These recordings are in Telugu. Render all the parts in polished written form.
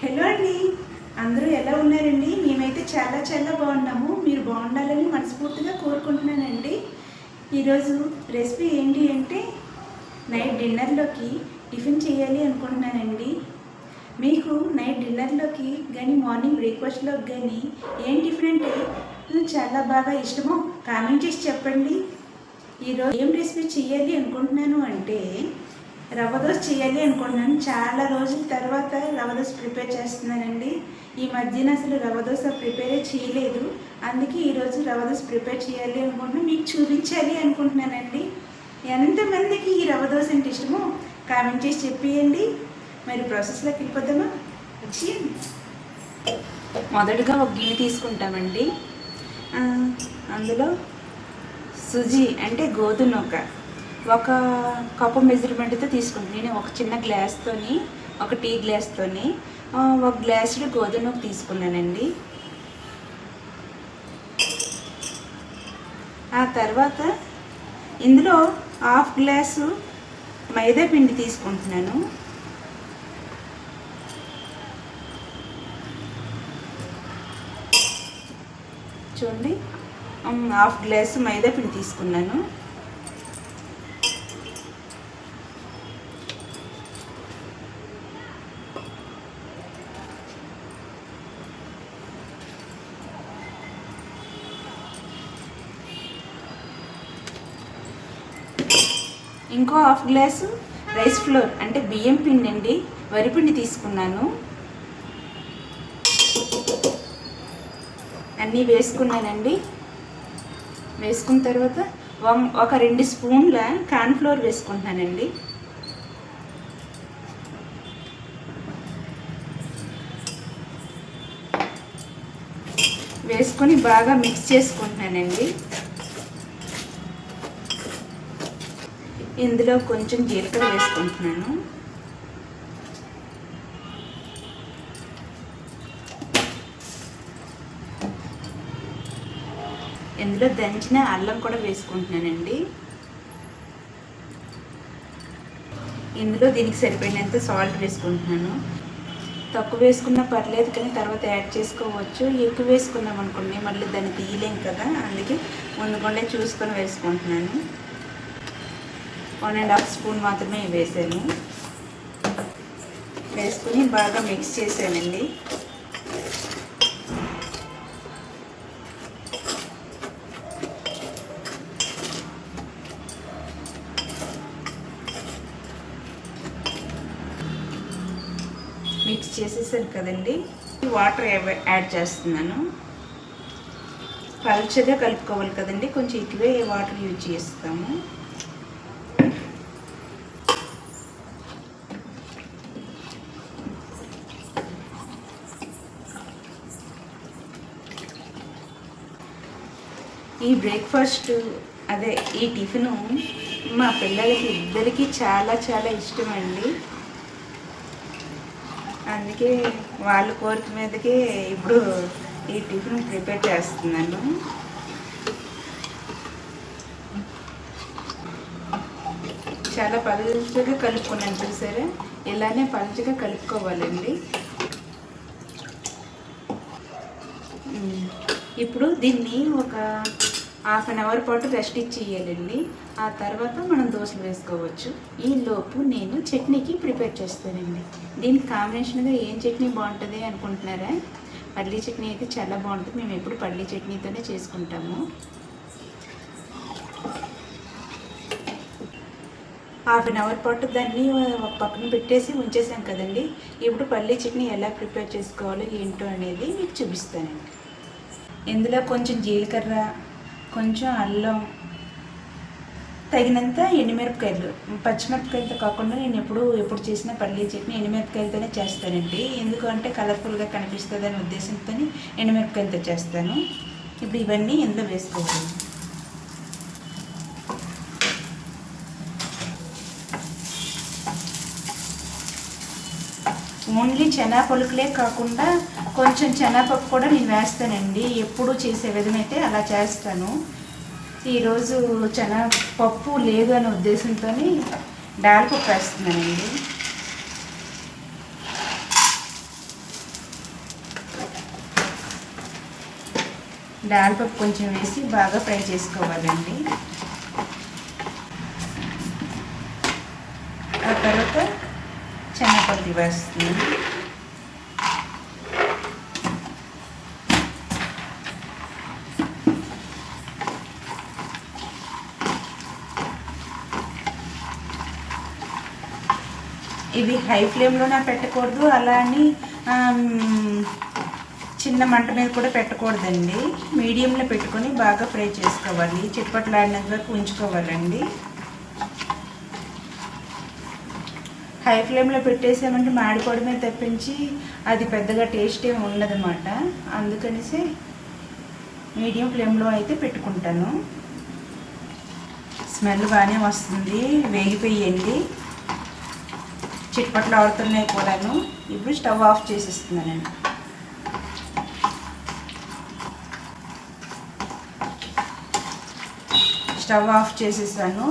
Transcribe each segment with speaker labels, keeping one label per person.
Speaker 1: హలో అండి, అందరూ ఎలా ఉన్నారండి? మేమైతే చాలా చాలా బాగున్నాము. మీరు బాగుండాలని మనస్ఫూర్తిగా కోరుకుంటున్నానండి. ఈరోజు రెసిపీ ఏంటి అంటే నైట్ డిన్నర్లోకి టిఫిన్ చేయాలి అనుకుంటున్నానండి. మీకు నైట్ డిన్నర్లోకి కానీ మార్నింగ్ బ్రేక్ఫాస్ట్లోకి కానీ ఏం టిఫిన్ అంటే చాలా బాగా ఇష్టమో కామెంట్ చేసి చెప్పండి. ఈరోజు ఏం రెసిపీ చేయాలి అనుకుంటున్నాను అంటే రవ్వ దోశ చేయాలి అనుకుంటున్నాను. చాలా రోజుల తర్వాత రవ్వ దోశ ప్రిపేర్ చేస్తున్నానండి. ఈ మధ్యన అసలు రవ్వ దోశ ప్రిపేరే చేయలేదు. అందుకే ఈరోజు రవ్వ దోశ ప్రిపేర్ చేయాలి అనుకుంటున్నాను, మీకు చూపించాలి అనుకుంటున్నానండి. ఎంతమందికి ఈ రవ్వ దోశ అంటే ఇష్టమో కామెంట్ చేసి చెప్పేయండి. మరి ప్రాసెస్లోకి వెళ్ళిపోద్దామా? వచ్చి మొదటగా ఒక గిన్నె తీసుకుంటామండి. అందులో సుజీ అంటే గోధుమ ఒక కప్పు మెజర్మెంట్తో తీసుకుంటాను. నేను ఒక చిన్న గ్లాస్తోని, ఒక టీ గ్లాస్తోని ఒక గ్లాసుడు గోధుమ తీసుకున్నానండి. ఆ తర్వాత ఇందులో హాఫ్ గ్లాసు మైదా పిండి తీసుకుంటున్నాను. చూడండి, హాఫ్ గ్లాసు మైదా పిండి తీసుకున్నాను. ఇంకో హాఫ్ గ్లాసు రైస్ ఫ్లోర్ అంటే బియ్యం పిండి అండి, వరిపిండి తీసుకున్నాను. అన్నీ వేసుకున్నానండి. వేసుకున్న తర్వాత ఒక 2 స్పూన్ల కార్న్ఫ్లోర్ వేసుకుంటున్నానండి. వేసుకొని బాగా మిక్స్ చేసుకుంటున్నానండి. ఇందులో కొంచెం జీలకర్ర వేసుకుంటున్నాను. ఇందులో దంచిన అల్లం కూడా వేసుకుంటున్నానండి. ఇందులో దీనికి సరిపోయినంత సాల్ట్ వేసుకుంటున్నాను. తక్కువ వేసుకున్నా పర్లేదు, కానీ తర్వాత యాడ్ చేసుకోవచ్చు. ఎక్కువ వేసుకున్నాం అనుకోండి మళ్ళీ దాన్ని తీయలేం కదా, అందుకే ముందుగానే చూసుకొని వేసుకుంటున్నాను. 1.5 స్పూన్ మాత్రమే వేసాను. వేసుకుని బాగా మిక్స్ చేశానండి. మిక్స్ చేసేసాను కదండి. వాటర్ యాడ్ చేస్తున్నాను. పల్చగా కలుపుకోవాలి కదండి, కొంచెం ఎక్కువే వాటర్ యూజ్ చేస్తాము. ఈ బ్రేక్ఫాస్ట్ ఈ టిఫిను మా పిల్లలకి ఇద్దరికి చాలా చాలా ఇష్టం అండి. అందుకే వాళ్ళ కోరిక మీదకే ఇప్పుడు ఈ టిఫిన్ ప్రిపేర్ చేస్తున్నాను. చాలా పలుచగా కలుపుకున్నాను, చూసారా? ఇలానే పలుచగా కలుపుకోవాలండి. ఇప్పుడు దీన్ని ఒక 1/2 అవర్ పాటు రెస్ట్ ఇచ్చేయాలండి. ఆ తర్వాత మనం దోశలు వేసుకోవచ్చు. ఈ లోపు నేను చట్నీకి ప్రిపేర్ చేస్తానండి. దీనికి కాంబినేషన్గా ఏం చట్నీ బాగుంటుంది అనుకుంటున్నారా? పల్లీ చట్నీ అయితే చాలా బాగుంటుంది. మేము ఎప్పుడు పల్లీ చట్నీతోనే చేసుకుంటాము. 1/2 అవర్ పాటు దాన్ని ఒక పక్కన పెట్టేసి ఉంచేసాం కదండి. ఇప్పుడు పల్లీ చట్నీ ఎలా ప్రిపేర్ చేసుకోవాలో ఏంటో అనేది మీకు చూపిస్తానండి. ఇందులో కొంచెం జీలకర్ర, కొంచెం అల్లం, తగినంత ఎండుమిరపకాయలు. పచ్చిమిరపకాయలతో కాకుండా నేను ఎప్పుడు చేసిన పల్లీ చట్నీ ఎండుమిరపకాయలతోనే చేస్తానండి. ఎందుకంటే కలర్ఫుల్గా కనిపిస్తుందనే ఉద్దేశంతో ఎండుమిరపకాయలతో చేస్తాను. ఇప్పుడు ఇవన్నీ ఇందులో వేసుకోవాలి. ఓన్లీ శనగ పలుకులే కాకుండా కొంచెం శనగపప్పు కూడా నేను వేస్తానండి. ఎప్పుడు చేసే విధమైతే అలా చేస్తాను. ఈరోజు శనగపప్పు లేదు అనే ఉద్దేశంతో డాల్పప్పు వేస్తున్నానండి. దాల్పప్పు కొంచెం వేసి బాగా ఫ్రై చేసుకోవాలండి. ఆ తర్వాత శనగపప్పు వేస్తుంది. ఇవి హై ఫ్లేమ్లోనే పెట్టకూడదు, అలా అని చిన్న మంట మీద కూడా పెట్టకూడదండి. మీడియంలో పెట్టుకొని బాగా ఫ్రై చేసుకోవాలి. చిట్పట్లాడినంత వరకు ఉంచుకోవాలండి. హై ఫ్లేమ్లో పెట్టేసామంటే మాడిపోవడమే తప్పించి అది పెద్దగా టేస్ట్ ఏమి ఉండదన్నమాట. అందుకనేసి మీడియం ఫ్లేమ్లో అయితే పెట్టుకుంటాను. స్మెల్ బాగానే వస్తుంది. వేగిపోయండి, చిట్పట్లు ఆడుతున్నాయి కూడాను. ఇప్పుడు స్టవ్ ఆఫ్ చేసేస్తున్నానండి. స్టవ్ ఆఫ్ చేసేసాను.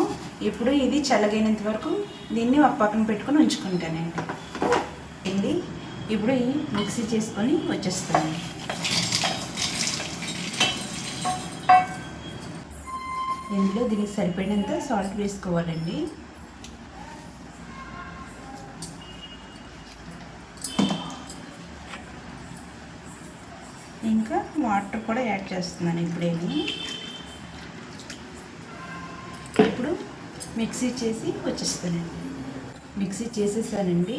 Speaker 1: ఇప్పుడు ఇది చల్లగైనంత వరకు దీన్ని ఒక పక్కన పెట్టుకొని ఉంచుకుంటానండి. ఇప్పుడు ఈ మిక్సీ చేసుకొని వచ్చేస్తాను. ఇందులో దీనికి సరిపడినంత సాల్ట్ వేసుకోవాలండి. ఇంకా వాటర్ కూడా యాడ్ చేస్తున్నాను ఇప్పుడేమి. ఇప్పుడు మిక్సీ చేసి వచ్చేస్తానండి. మిక్సీ చేసేసానండి.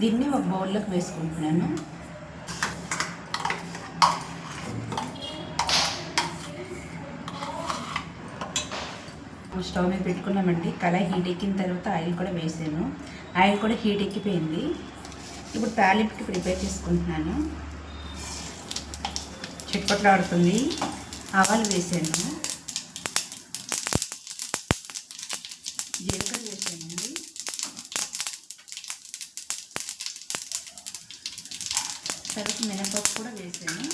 Speaker 1: దీన్ని ఒక బౌల్లోకి వేసుకుంటున్నాను. స్టవ్ మీద పెట్టుకున్నామండి. కళాయి హీట్ ఎక్కిన తర్వాత ఆయిల్ కూడా వేసాను. ఆయిల్ కూడా హీట్ ఎక్కిపోయింది. ఇప్పుడు తాలింపుకి ప్రిపేర్ చేసుకుంటున్నాను. చిట్పట్లాడుతుంది. ఆవాలు వేసాను, జీలకర్ర వేసానండి, తర్వాత మినపప్పు కూడా వేసాను.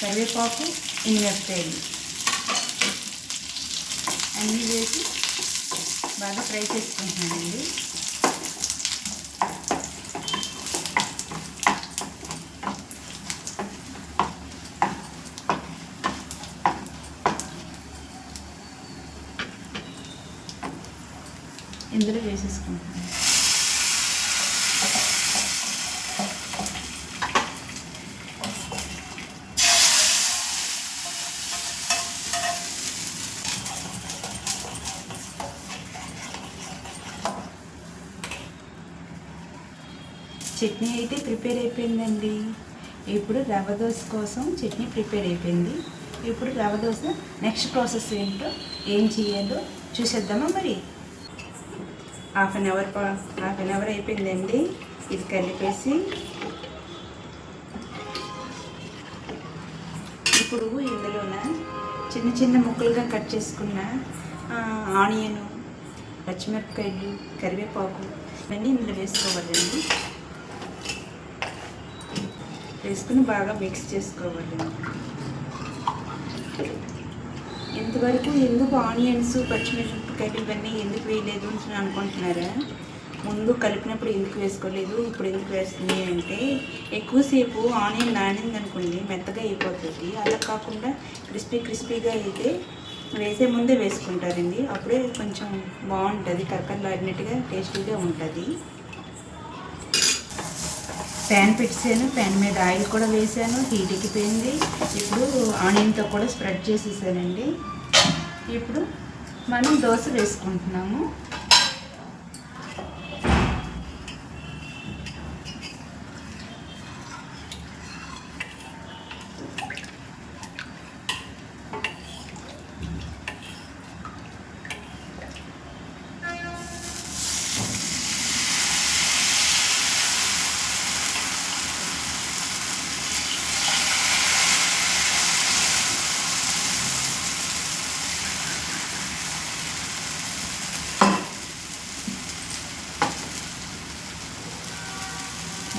Speaker 1: కరివేపాకు, ఎండుమిరపకాయలు అన్నీ వేసి బాగా ఫ్రై చేసుకుంటున్నానండి. ఇందులో వేసేసుకుంటున్నాను. చట్నీ అయితే ప్రిపేర్ అయిపోయిందండి. ఇప్పుడు రవ్వ దోశ కోసం చట్నీ ప్రిపేర్ అయిపోయింది. ఇప్పుడు రవ్వ దోశ నెక్స్ట్ ప్రాసెస్ ఏంటో ఏం చేయాలో చూసేద్దామా మరి. హాఫ్ అన్ అవర్ అయిపోయిందండి. ఇది కలిపేసి ఇప్పుడు ఇందులోన చిన్న చిన్న ముక్కలుగా కట్ చేసుకున్న ఆనియను, పచ్చిమిరపకాయలు, కరివేపాకు ఇవన్నీ ఇందులో వేసుకోవాలండి. వేసుకుని బాగా మిక్స్ చేసుకోవాలండి. ఇంతవరకు ఎందుకు ఆనియన్స్, పచ్చిమిరపకాయలు ఇవన్నీ ఎందుకు వేయలేదు అని అనుకుంటున్నారా? ముందు కలిపినప్పుడు ఎందుకు వేసుకోలేదు, ఇప్పుడు ఎందుకు వేస్తుంది అంటే ఎక్కువసేపు ఆనియన్ నానింది అనుకోండి మెత్తగా అయిపోతుంది. అలా కాకుండా క్రిస్పీగా అయితే వేసే ముందే వేసుకుంటారండి. అప్పుడే కొంచెం బాగుంటుంది, కరకరలాడినట్టుగా టేస్టీగా ఉంటుంది. ప్యాన్ పెట్టాను, ప్యాన్ మీద ఆయిల్ కూడా వేసాను, హీట్ ఎక్కిపోయింది. ఇప్పుడు ఆనియన్తో కూడా స్ప్రెడ్ చేసేసానండి. ఇప్పుడు మనం దోశ వేసుకుంటున్నాము.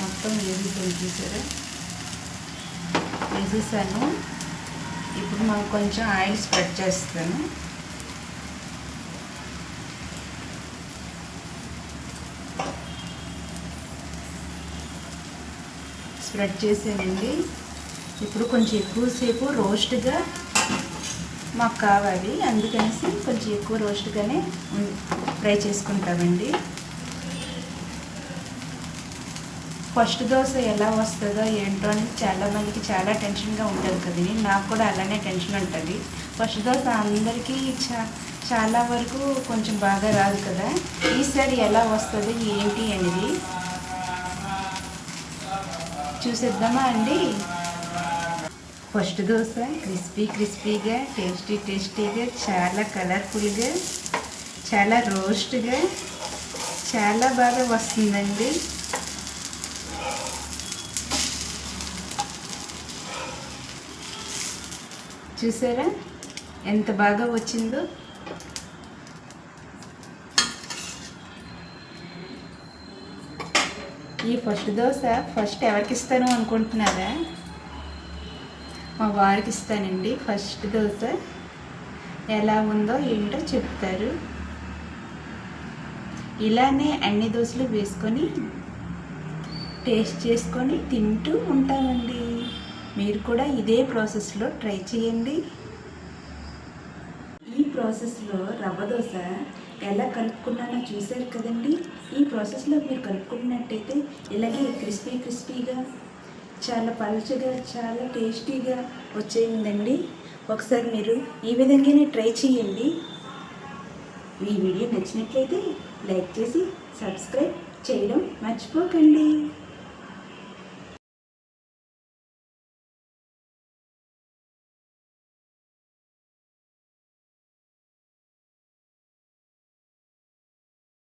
Speaker 1: మొత్తం వేసేసాను. ఇప్పుడు మనం కొంచెం ఆయిల్ స్ప్రెడ్ చేస్తాను. స్ప్రెడ్ చేసానండి. ఇప్పుడు కొంచెం ఎక్కువసేపు రోస్ట్గా మాకు కావాలి, అందుకనేసి కొంచెం ఎక్కువ రోస్ట్గానే ఫ్రై చేసుకుంటామండి. ఫస్ట్ దోశ ఎలా వస్తుందో ఏంటో అని చాలామందికి చాలా టెన్షన్గా ఉంటుంది కదండి. నాకు కూడా అలానే టెన్షన్ ఉంటుంది. ఫస్ట్ దోశ అందరికీ చాలా వరకు కొంచెం బాగా రాదు కదా. ఈసారి ఎలా వస్తుంది ఏంటి అనేది చూసేద్దామా అండి. ఫస్ట్ దోశ క్రిస్పీగా టేస్టీగా చాలా కలర్ఫుల్గా చాలా రోస్ట్గా చాలా బాగా వస్తుందండి. చూసారా ఎంత బాగా వచ్చిందో. ఈ ఫస్ట్ దోశ ఫస్ట్ ఎవరికి ఇస్తాను అనుకుంటున్నారా? మా వారికి ఇస్తానండి. ఫస్ట్ దోశ ఎలా ఉందో ఏంటో చెప్తారు. ఇలానే అన్ని దోశలు వేసుకొని టేస్ట్ చేసుకొని తింటూ ఉంటామండి. మీరు కూడా ఇదే ప్రాసెస్లో ట్రై చేయండి. ఈ ప్రాసెస్లో రవ్వ దోశ ఎలా కలుపుకున్నానో చూశారు కదండి. ఈ ప్రాసెస్లో మీరు కలుపుకున్నట్టయితే ఇలాగే క్రిస్పీగా చాలా పలుచగా చాలా టేస్టీగా వచ్చేయండి. ఒకసారి మీరు ఈ విధంగానే ట్రై చేయండి. ఈ వీడియో నచ్చినట్లయితే లైక్ చేసి సబ్స్క్రైబ్ చేయడం మర్చిపోకండి.